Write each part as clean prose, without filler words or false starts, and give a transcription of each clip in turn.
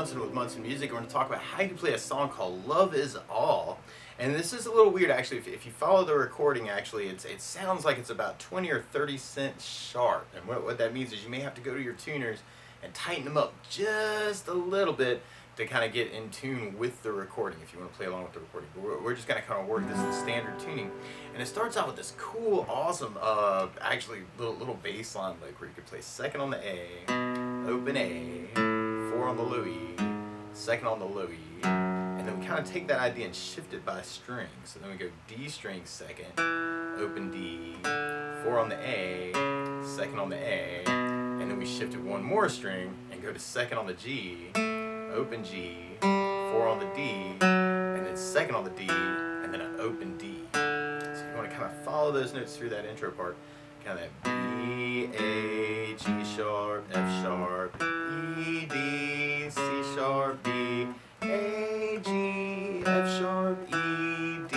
Munson with Munson Music. We're going to talk about how you play a song called Love Is All. And this is a little weird actually. If you follow the recording, actually, it sounds like it's about 20 or 30 cents sharp. And what that means is you may have to go to your tuners and tighten them up just a little bit to kind of get in tune with the recording if you want to play along with the recording. But we're just going to kind of work this in standard tuning. And it starts out with this cool, awesome, actually little bass line lick where you could play second on the A, open A, 4 on the Louis, second on the Louis, and then we kind of take that idea and shift it by string. So then we go D string second, open D, 4 on the A, second on the A, and then we shift it one more string and go to second on the G, open G, 4 on the D, and then second on the D, and then an open D. So you want to kind of follow those notes through that intro part, kind of that B, A, G sharp, F sharp, E, D, C sharp, B, A, G, F sharp, E, D.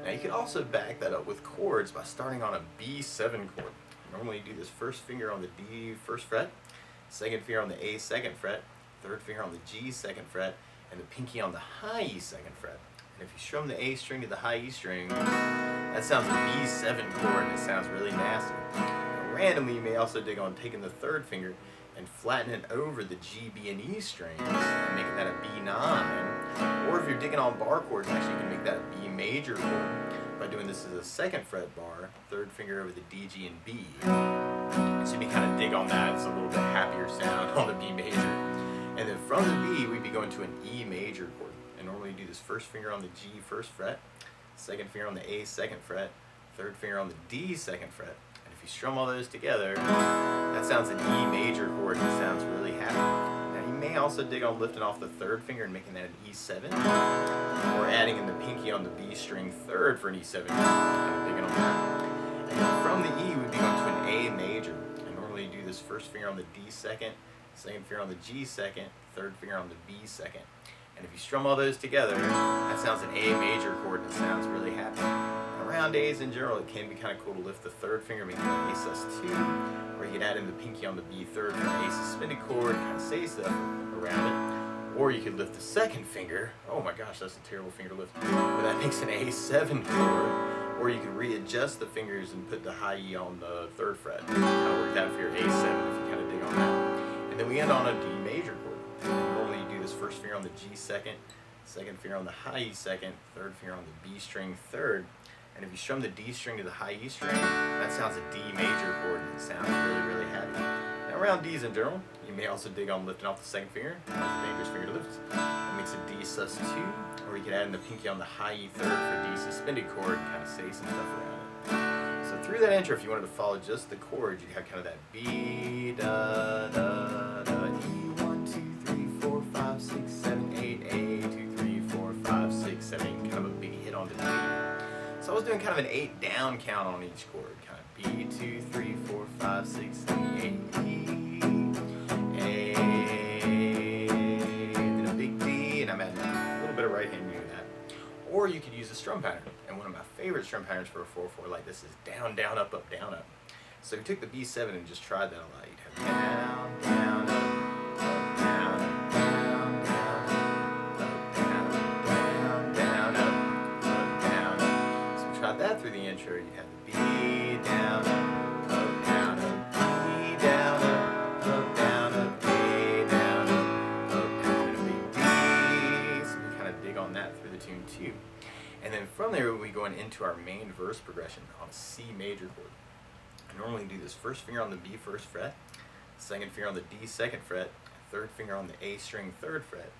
Now you can also back that up with chords by starting on a B7 chord. Normally you do this first finger on the D first fret, second finger on the A second fret, third finger on the G second fret, and the pinky on the high E second fret. And if you strum the A string to the high E string, that sounds a B7 chord and it sounds really nasty. Now, randomly, you may also dig on taking the third finger and flatten it over the G, B, and E strings and making that a B9. Or if you're digging on bar chords, actually you can make that a B major chord by doing this as a second fret bar, third finger over the D, G, and B. So you can kind of dig on that. It's a little bit happier sound on the B major. And then from the B, we'd be going to an E major chord. And normally you do this first finger on the G first fret, second finger on the A second fret, third finger on the D second fret. And if you strum all those together, that sounds an E major chord and it sounds really happy. Now you may also dig on lifting off the third finger and making that an E7, or adding in the pinky on the B string third for an E7, kind of digging on that. And then from the E, we'd be going to an A major. And normally you do this first finger on the D second, second finger on the G second, third finger on the B second. And if you strum all those together, that sounds an A major chord and it sounds really happy. And around A's in general, it can be kind of cool to lift the third finger, making an A sus2, or you could add in the pinky on the B third for an A suspended chord and kind of say stuff around it. Or you could lift the second finger. Oh my gosh, that's a terrible finger lift. But that makes an A7 chord. Or you could readjust the fingers and put the high E on the third fret. Kind of work that for your A7 if you kind of dig on that. And then we end on a D major chord. Normally you do this first finger on the G second, second finger on the high E second, third finger on the B string third. And if you strum the D string to the high E string, that sounds a D major chord and it sounds really, really happy. Now around D's in general, you may also dig on lifting off the second finger. That's a dangerous finger to lift. It makes a D sus2, or you could add in the pinky on the high E third for D suspended chord and kind of say some stuff around it. So through that intro, if you wanted to follow just the chords, you have kind of that B, da, da, da, E, 1, 2, 3, 4, 5, 6, 7, 8, A, 2, 3, 4, 5, 6, 7, kind of a big hit on the D. So I was doing kind of an 8 down count on each chord, kind of B, 2, 3, 4, 5, 6, 7, 8, E, A, then a big D, and I'm adding a little bit of right hand doing that. Or you could use a strum pattern, and one of my favorite strum patterns for a 4/4 like this is down, down, up, down, up. So if you took the B7 and just tried that a lot, you'd have down, down, up, down, down, down, up, down, down, up, down, up. So if you tried that through the intro, you'd have the B, down, up, down, up, B, down, up, down, up, A, down, up, down, and a big D. So we kind of dig on that through the tune too. And then from there, we'll be going into our main verse progression on a C major chord. I normally do this first finger on the B first fret, second finger on the D second fret, third finger on the A string third fret.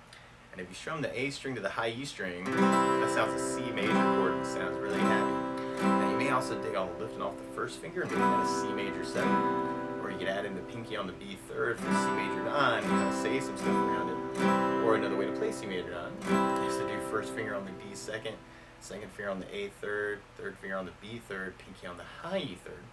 And if you strum the A string to the high E string, that sounds a C major chord and sounds really happy. Now you may also dig on lifting off the first finger and making that a C major 7. Or you could add in the pinky on the B third for C major 9 and kind of say some stuff around it. Or another way to play C major 9, I used to do first finger on the D second, second finger on the A third, third finger on the B third, pinky on the high E third.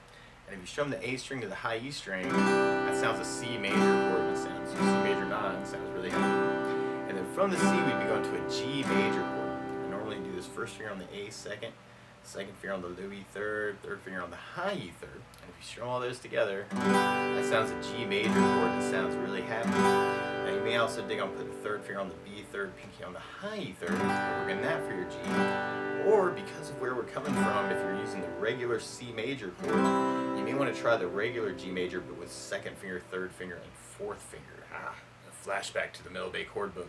And if you strum the A string to the high E string, that sounds a C major chord and sounds C major 9, sounds really happy. And then from the C, we'd be going to a G major chord. I normally do this first finger on the A second, second finger on the Louis third, third finger on the high E third. And if you strum all those together, that sounds a G major chord and sounds really happy. Now you may also dig on putting the third finger on the B third, pinky on the high E third, work on that for your G. Or because of where we're coming from, if you're using the regular C major chord, you may want to try the regular G major but with second finger, third finger, and fourth finger. A flashback to the Middle Bay chord book.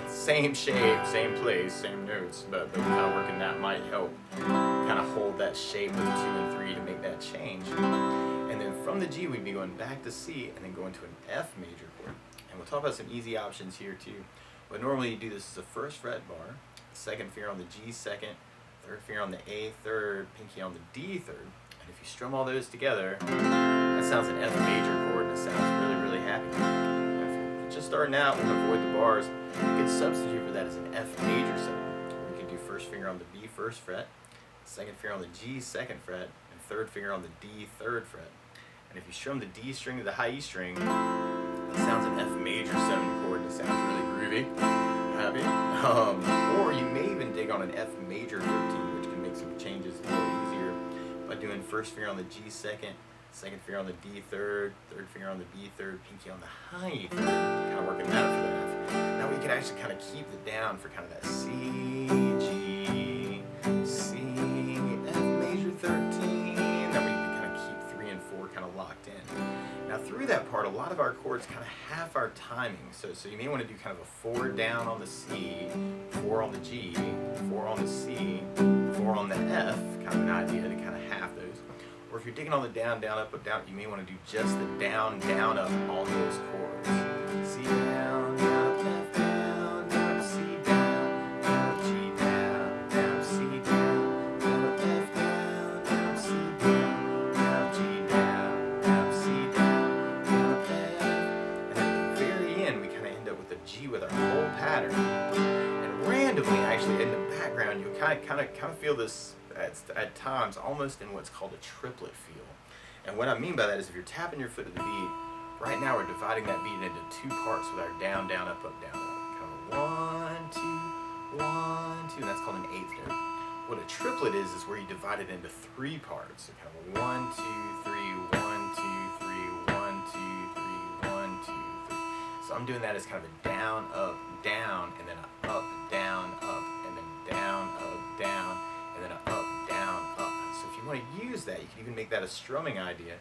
Same shape, same place, same notes, but kind of working that might help kind of hold that shape of 2 and 3 to make that change. And then from the G, we'd be going back to C and then going to an F major chord. And we'll talk about some easy options here too. But normally you do this as a first fret bar, second finger on the G second, third finger on the A third, pinky on the D third. And if you strum all those together, that sounds an F major chord, and it sounds really, really happy. If you're just starting out and avoid the bars, you could substitute for that as an F major 7. Or you could do first finger on the B first fret, second finger on the G second fret, and third finger on the D third fret. And if you strum the D string to the high E string, it sounds an F major 7 chord, and it sounds really groovy, happy. Or you may even dig on an F major 13, which can make some changes a little easier by doing first finger on the G second, second finger on the D third, third finger on the B third, pinky on the high E third, kind of working that for the F. Now we can actually kind of keep it down for kind of that C, G, C, F major 13. Then we can kind of keep 3 and 4 kind of locked in. Now through that part, a lot of our chords kind of have our timing. So you may want to do kind of a 4 down on the C, 4 on the G, 4 on the C, 4 on the F, kind of an idea to kind of half those. Or if you're digging on the down, down, up, down, you may want to do just the down, down, up on those chords. C down, down, up, F down, down, C down, down, G down, down, C down, down, up, F down, down, C down, down, G down, down, C down, down, up, F. And at the very end, we kind of end up with a G with our whole pattern. And randomly, actually, in the background, you'll kind of feel this at times almost in what's called a triplet feel. And what I mean by that is if you're tapping your foot to the beat, right now we're dividing that beat into 2 parts with our down, down, up, down, up. Kind of 1, 2, 1, 2, and that's called an eighth note. What a triplet is where you divide it into 3 parts. So kind of 1, 2, 3, 1, 2, 3, 1, 2, 3, 1, 2, 3. So I'm doing that as kind of a down, and then a up, down, and then down, down, and then a up, down, up. So if you want to use that, you can even make that a strumming idea.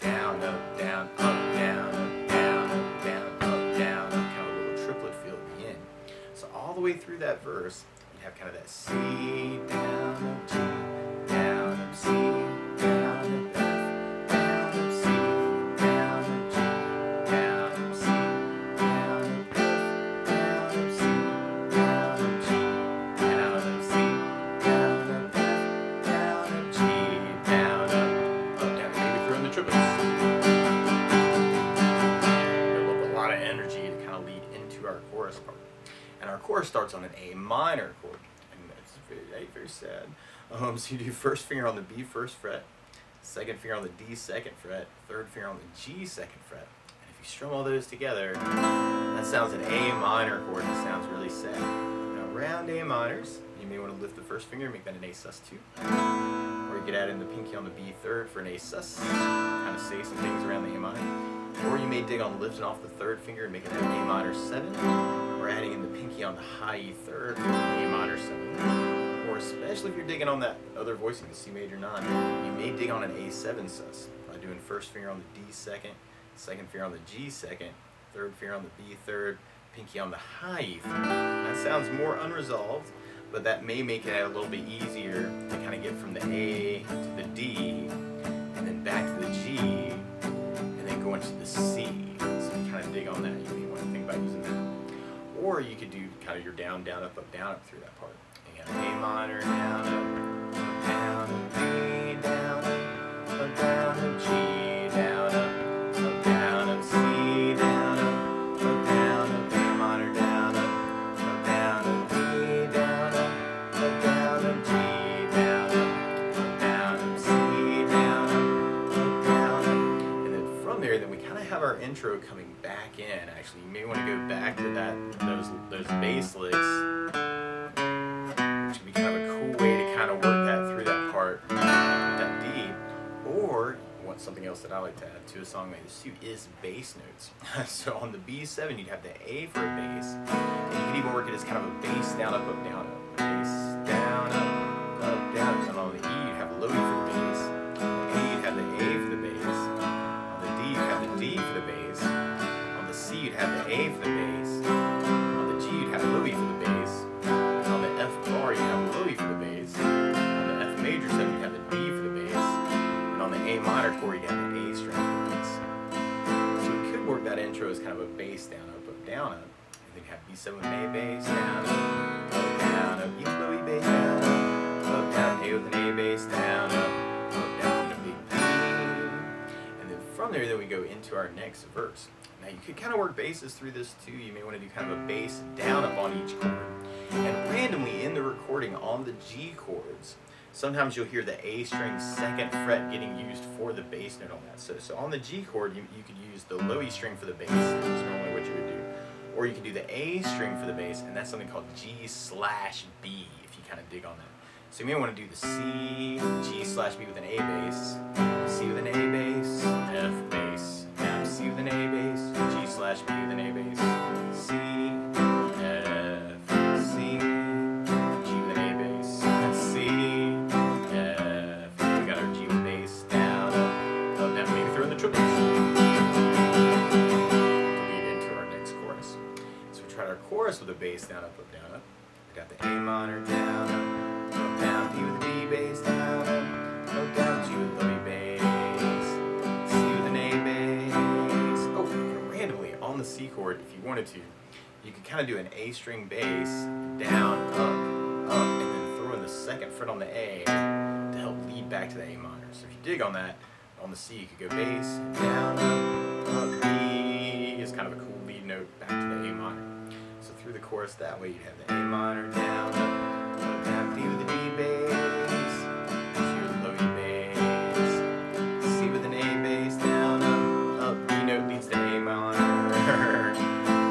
Down, up, down, up, down, up, down, up, down, up, down, up, kind of a little triplet feel at the end. So all the way through that verse, you have kind of that C, down, up, G, down, up, C, down, up, F, down, up, C, down, up, G, down, up, C, down, up, F, down, up, C, down, up, G, down, up, C, down, up, F, down, up, G, down, up, down. Maybe throw in the triplets. A lot of energy to kind of lead into our chorus part. And our chorus starts on an A minor chord, and it's very, very sad. So you do first finger on the B first fret, second finger on the D second fret, third finger on the G second fret. And if you strum all those together, that sounds an A minor chord, and it sounds really sad. Now around A minors, you may want to lift the first finger and make that an A sus2. Or you could add in the pinky on the B third for an A sus, kind of say some things around the A minor. Or you may dig on lifting off the third finger and make it an A minor 7. Or adding in the pinky on the high E third, A minor 7. Or especially if you're digging on that other voicing, the C major 9, you may dig on an A7 sus by doing first finger on the D second, second finger on the G second, third finger on the B third, pinky on the high E third. That sounds more unresolved, but that may make it a little bit easier to kind of get from the A to the D, and then back to the G, and then go into the C. So you kind of dig on that. You may want to think about using that. Or you could do kind of your down, down, up, down, up through that part. You got A minor, down, up, down, up, B, down, up, down, up, G, down, up, down, up, C, down, up, down, up, A minor, down, up, down, up, B, down, up, down, up, G, down, up, down, up, C, down, up, down, up. And then from there, then we kind of have our intro coming back in. Actually, you may want to go back to those bass licks, which would be kind of a cool way to kind of work that through that part, that D. Or want something else that I like to add to a song like this too is bass notes. So on the B7 you'd have the A for a bass, and you can even work it as kind of a bass down, up, down, up. Bass down, up, down. And on the E you'd have low E for the bass. On the A you'd have the A for the bass. On the D you'd have the D for the bass. On the C you'd have the A for the bass. On the G you'd have low E for the bass. On the F bar you'd have low E for the bass. On the F major 7 you'd have the D for the bass. And on the A minor chord you'd have the A string for the bass. So we could work that intro as kind of a bass down, up, down, up. And then you have B7 with an A bass, down, up, E low E bass, down, down, A with an A bass, down, down, a big B. And then from there, then we go into our next verse. Now you could kind of work basses through this too. You may want to do kind of a bass down, up on each chord. And randomly in the recording on the G chords, sometimes you'll hear the A string 2nd fret getting used for the bass note on that. So on the G chord, you could use the low E string for the bass. That's normally what you would do. Or you can do the A string for the bass, and that's something called G/B, if you kind of dig on that. So you may want to do the C, G/B with an A bass, C with an A bass, F bass, F, C with an A bass, G/B with an A bass, C, F, C, G with an A bass, C, F. We got our G with bass, down, up, down. Maybe throw in the triplets to lead into our next chorus. So we tried our chorus with a bass down, up, down, up. We got the A minor down, up, down, D with the B bass, down, up, down, G with low E bass, C with an A bass. Oh, randomly on the C chord, if you wanted to, you could kind of do an A string bass, down, up, and then throw in the 2nd fret on the A to help lead back to the A minor. So if you dig on that, on the C you could go bass, down, up, B is kind of a cool lead note back to the A minor. So through the chorus that way you'd have the A minor, down, up, down, D with the D bass, G with the low E bass, C with an A bass, down, up, B note leads to A minor,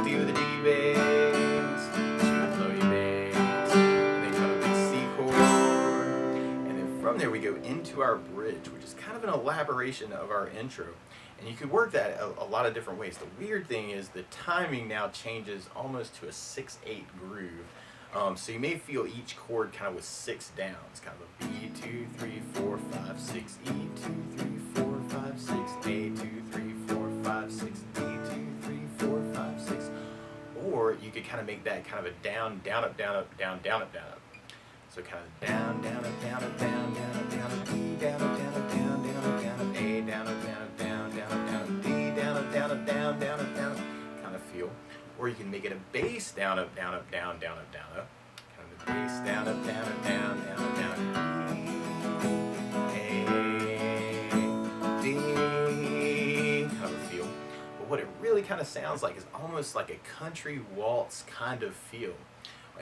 D with the D bass, G with low E bass, and then come a big C chord, and then from there we go into our bridge, which is kind of an elaboration of our intro. And you could work that a lot of different ways. The weird thing is the timing now changes almost to a 6/8 groove. So you may feel each chord kind of with 6 downs, kind of a B, 2, 3, 4, 5, 6, E, 2, 3, 4, 5, 6, A, 2, 3, 4, 5, 6, D, 2, 3, 4, 5, 6. Or you could kind of make that kind of a down, down, up, down, up, down, down, up, down, up. So kind of down, down, up, down, up, down, down, up, down, up, D, down, up, down, up, down, down, up, down, up, A, down, up, down, up, down, down, up, down, up, D, down, up, down, up, down, down, up, down, up, kind of feel. Or you can make it a bass down, up, down, up, down, down, up, down, up. Kind of a bass down, up, down, up, down, down, up, down, up, A, D, kind of a feel. But what it really kind of sounds like is almost like a country waltz kind of feel.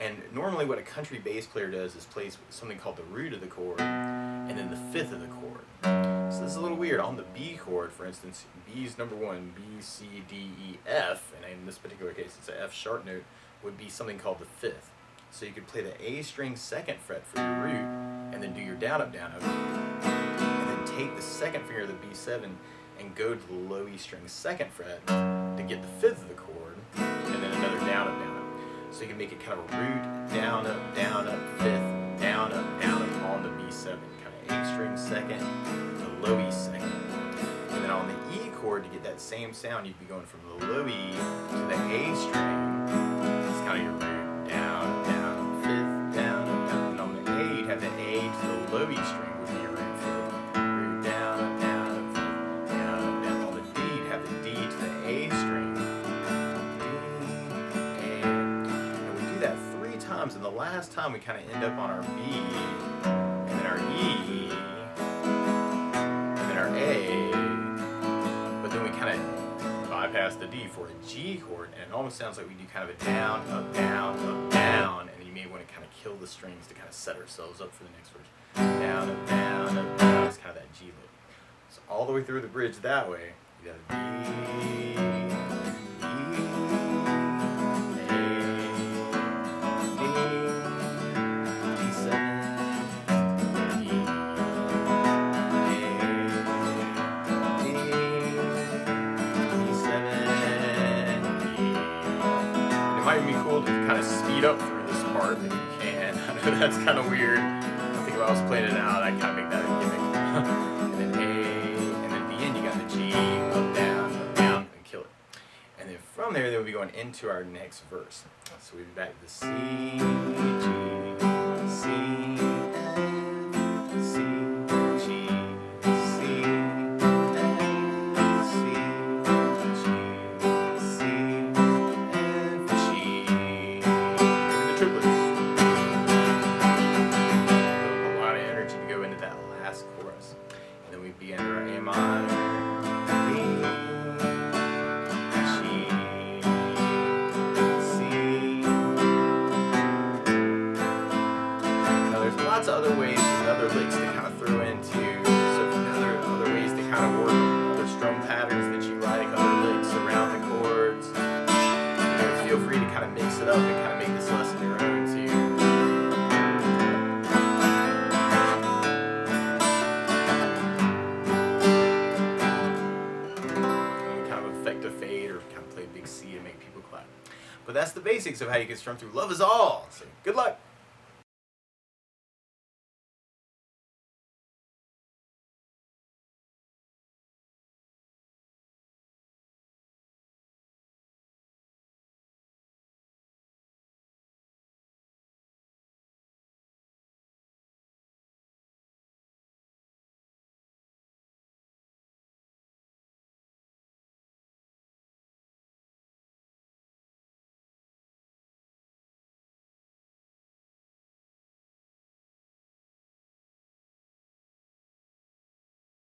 And normally what a country bass player does is plays something called the root of the chord and then the 5th of the chord. So this is a little weird. On the B chord, for instance, B is number 1, B, C, D, E, F, and in this particular case it's an F sharp note, would be something called the 5th. So you could play the A string 2nd fret for your root and then do your down, up, and then take the 2nd finger of the B7 and go to the low E string 2nd fret to get the 5th of the chord and then another down, up, down, up. So you can make it kind of a root, down, up, 5th, down, up on the B7. Kind of A string 2nd, the low E 2nd. And then on the E chord, to get that same sound, you'd be going from the low E to the A string. It's kind of your root, down, 5th, down, up. And on the A, you'd have the A to the low E string would be your root 5th. Root, down, up, 5th, down. On the D, you'd have the D to the A string. And the last time we kind of end up on our B, and then our E, and then our A, but then we kind of bypass the D for a G chord, and it almost sounds like we do kind of a down, up, down, and then you may want to kind of kill the strings to kind of set ourselves up for the next verse. Down, up, down, it's kind of that G lick. So all the way through the bridge that way, you got a D, might be cool to kind of speed up through this part if you can. I know that's kind of weird. I think if I was playing it out, I'd kind of make that a gimmick. And then A, and then at the end you got the G, up, down, and kill it. And then from there, we'll be going into our next verse. So we'll be back to the C, G, C, F, C, G, C, F, C, G, C, F, G. And the triplets. A lot of energy to go into that last chorus. And then we'd be under our A minor. Lots of other ways and other licks to kind of throw into. So other ways to kind of work other strum patterns that you like, other licks around the chords. Feel free to kind of mix it up and kind of make this lesson your own too. And kind of affect a fade or kind of play a big C to make people clap. But that's the basics of how you can strum through Love Is All. So good luck.